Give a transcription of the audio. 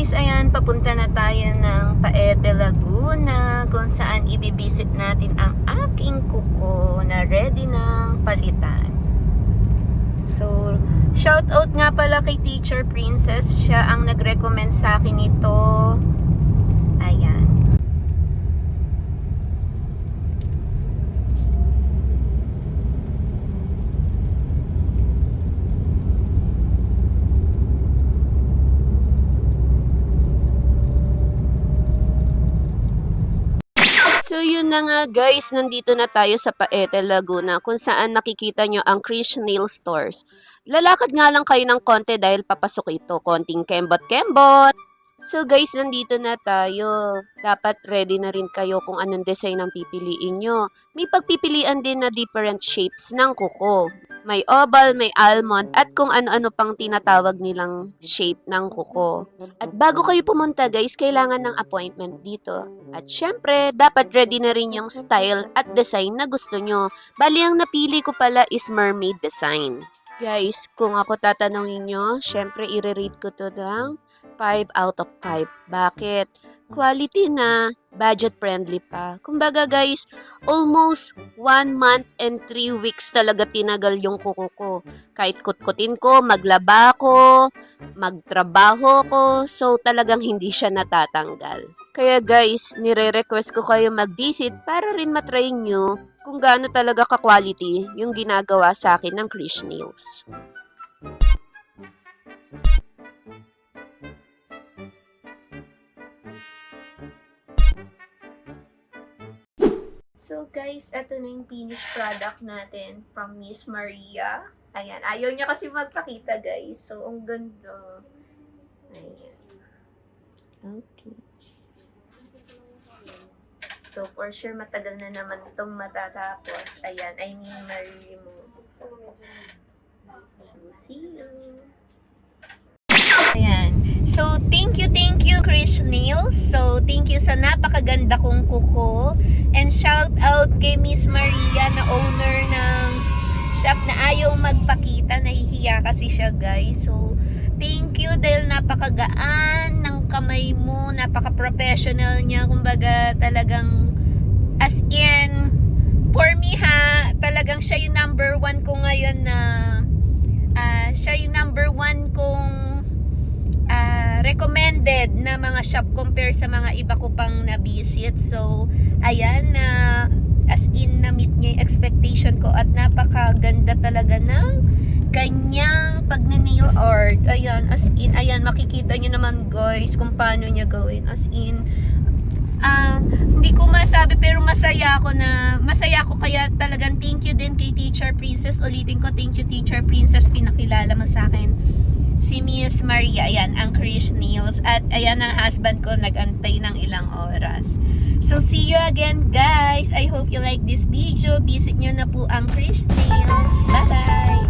guys, ayan, papunta na tayo ng Paete, Laguna, kung saan ibibisit natin ang aking kuko na ready ng palitan. So, shout out nga pala kay Teacher Princess, siya ang nag-recommend sa akin ito. Ayan. So yun na nga guys, nandito na tayo sa Paete, Laguna kung saan nakikita nyo ang Krish Nail Stores. Lalakad nga lang kayo ng konti dahil papasok ito, konting kembot-kembot. So guys, nandito na tayo. Dapat ready na rin kayo kung anong design ang pipiliin nyo. May pagpipilian din na different shapes ng kuko. May oval, may almond, at kung ano-ano pang tinatawag nilang shape ng kuko. At bago kayo pumunta guys, kailangan ng appointment dito. At syempre, dapat ready na rin yung style at design na gusto nyo. Bali, ang napili ko pala is mermaid design. Guys, kung ako tatanungin nyo, syempre i-rate ko to ng 5 out of 5. Bakit? Quality na, budget friendly pa. Kumbaga guys, almost 1 month and 3 weeks talaga tinagal yung kuko ko. Kahit kutkutin ko, maglaba ko, magtrabaho ko, so talagang hindi siya natatanggal. Kaya guys, nire-request ko kayo mag-visit para rin matry nyo kung gaano talaga ka-quality yung ginagawa sa akin ng Krish Nails. So guys, ito na yung finished product natin from Miss Maria. Ayan, ayaw niya kasi magpakita guys. So, ang ganda. Ayan. Okay. So, for sure, matagal na naman itong matatapos. Ayan, I mean, ma-remove. So, see you. Ayan. So, thank you, Krish Nails. So, thank you sa napakaganda kong kuko. And shout out kay Miss Maria na owner ng shop na ayaw magpakita. Nahihiya kasi siya, guys. So, thank you dahil napakagaan ng kamay mo. Napaka-professional niya. Kumbaga, talagang as in, for me ha, talagang siya yung number 1 ko ngayon na siya yung number 1 kong recommended na mga shop compare sa mga iba ko pang na-visit. So, ayan na as in na-meet niya yung expectation ko at napakaganda talaga ng kanyang pag-nail art. Ayan, as in, ayan, makikita niyo naman guys kung paano niya gawin. As in, hindi ko masabi pero masaya ako kaya talagang thank you din kay Teacher Princess. Ulitin ko, thank you Teacher Princess, pinakilala mo sa akin si Miss Maria. Ayan, ang Krish Nails. At ayan ang husband ko, nag-antay ng ilang oras. So, see you again guys. I hope you like this video. Visit nyo na po ang Krish Nails. Bye-bye!